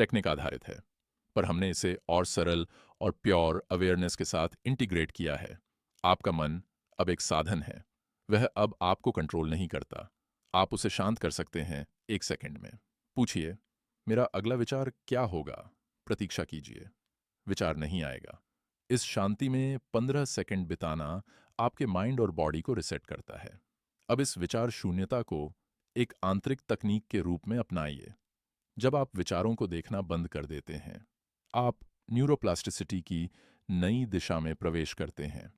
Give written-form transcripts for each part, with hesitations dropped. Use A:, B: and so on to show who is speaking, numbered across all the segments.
A: Technique आधारित है, पर हमने इसे और सरल और प्योर अवेयरनेस के साथ इंटीग्रेट किया है। आपका मन अब एक साधन है। वह अब आपको कंट्रोल नहीं करता। आप उसे शांत कर सकते हैं 1 सेकंड में। पूछिए, मेरा अगला विचार क्या होगा? प्रतीक्षा कीजिए, विचार नहीं आएगा। इस शांति में 15 सेकंड बिताना आपके माइंड और बॉडी को रिसेट करता है। अब इस विचार शून्यता को एक आंतरिक तकनीक के रूप में अपनाइए। जब आप विचारों को देखना बंद कर देते हैं, आप न्यूरोप्लास्टिसिटी की नई दिशा में प्रवेश करते हैं।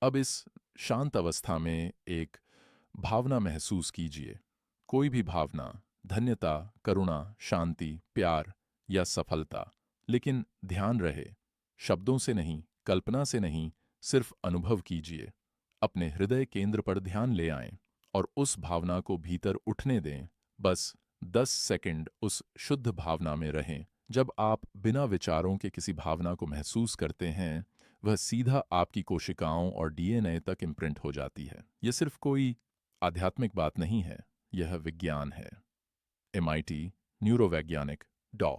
A: अब इस शांत अवस्था में एक भावना महसूस कीजिए। कोई भी भावना, धन्यता, करुणा, शांति, प्यार या सफलता। लेकिन ध्यान रहे, शब्दों से नहीं, कल्पना से नहीं, सिर्फ अनुभव कीजिए। अपने हृदय केंद्र पर ध्यान ले आएं और उस भावना को भीतर उठने दें। बस 10 सेकंड उस शुद्ध भावना में रहें। जब आप बिना विचारों के किसी भावना को महसूस करते हैं, वह सीधा आपकी कोशिकाओं और डीएनए तक इम्प्रिंट हो जाती है। यह सिर्फ कोई आध्यात्मिक बात नहीं है, यह विज्ञान है। एमआईटी न्यूरोवैज्ञानिक डॉ.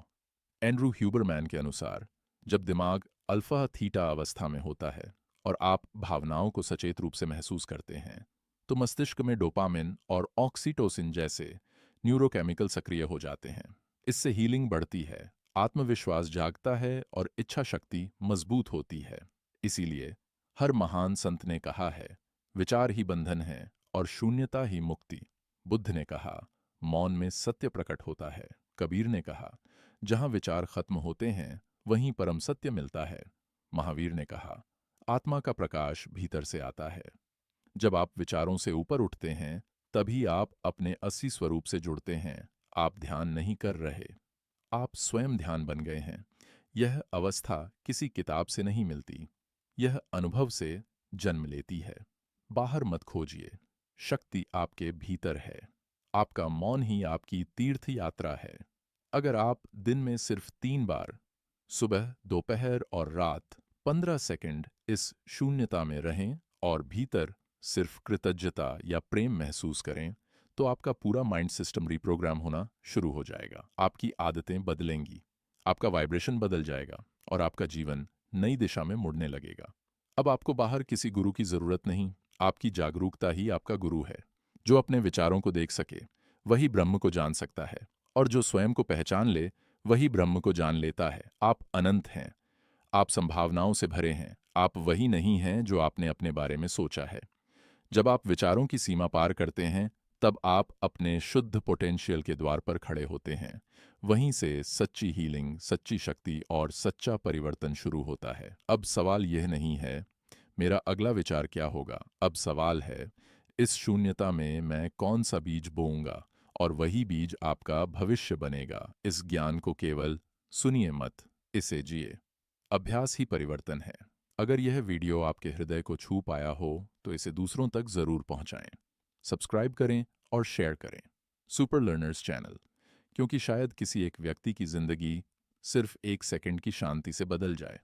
A: एंड्रू ह्यूबरमैन के अनुसार, जब दिमाग अल्फा थीटा अवस्था में होता है और आप भावनाओं को सचेत रूप से महसूस करते हैं, तो मस्तिष्क में डोपामिन और ऑक्सीटोसिन जैसे न्यूरोकेमिकल सक्रिय हो जाते हैं। इससे हीलिंग बढ़ती है, आत्मविश्वास जागता है और इच्छा शक्ति मजबूत होती है। इसीलिए हर महान संत ने कहा है, विचार ही बंधन है और शून्यता ही मुक्ति। बुद्ध ने कहा, मौन में सत्य प्रकट होता है। कबीर ने कहा, जहां विचार खत्म होते हैं वहीं परम सत्य मिलता है। महावीर ने कहा, आत्मा का प्रकाश भीतर से आता है। जब आप विचारों से ऊपर उठते हैं, तभी आप अपने असली स्वरूप से जुड़ते हैं। आप ध्यान नहीं कर रहे, आप स्वयं ध्यान बन गए हैं। यह अवस्था किसी किताब से नहीं मिलती, यह अनुभव से जन्म लेती है। बाहर मत खोजिए, शक्ति आपके भीतर है। आपका मौन ही आपकी तीर्थ यात्रा है। अगर आप दिन में सिर्फ 3 बार, सुबह, दोपहर और रात, 15 सेकंड इस शून्यता में रहें और भीतर सिर्फ कृतज्ञता या प्रेम महसूस करें, तो आपका पूरा माइंड सिस्टम रिप्रोग्राम होना शुरू हो जाएगा। आपकी आदतें बदलेंगी, आपका वाइब्रेशन बदल जाएगा और आपका जीवन नई दिशा में मुड़ने लगेगा। अब आपको बाहर किसी गुरु की जरूरत नहीं, आपकी जागरूकता ही आपका गुरु है। जो अपने विचारों को देख सके, वही ब्रह्म को जान सकता है, और जो स्वयं को पहचान ले, वही ब्रह्म को जान लेता है। आप अनंत हैं, आप संभावनाओं से भरे हैं। आप वही नहीं हैं जो आपने अपने बारे में सोचा है। जब आप विचारों की सीमा पार करते हैं, तब आप अपने शुद्ध पोटेंशियल के द्वार पर खड़े होते हैं। वहीं से सच्ची हीलिंग, सच्ची शक्ति और सच्चा परिवर्तन शुरू होता है। अब सवाल यह नहीं है, मेरा अगला विचार क्या होगा? अब सवाल है, इस शून्यता में मैं कौन सा बीज बोऊंगा, और वही बीज आपका भविष्य बनेगा। इस ज्ञान को केवल सुनिए मत, इसे जिए। अभ्यास ही परिवर्तन है। अगर यह वीडियो आपके हृदय को छू पाया हो, तो इसे दूसरों तक जरूर पहुंचाएं। सब्सक्राइब करें और शेयर करें सुपर लर्नर्स चैनल, क्योंकि शायद किसी एक व्यक्ति की जिंदगी सिर्फ 1 सेकंड की शांति से बदल जाए।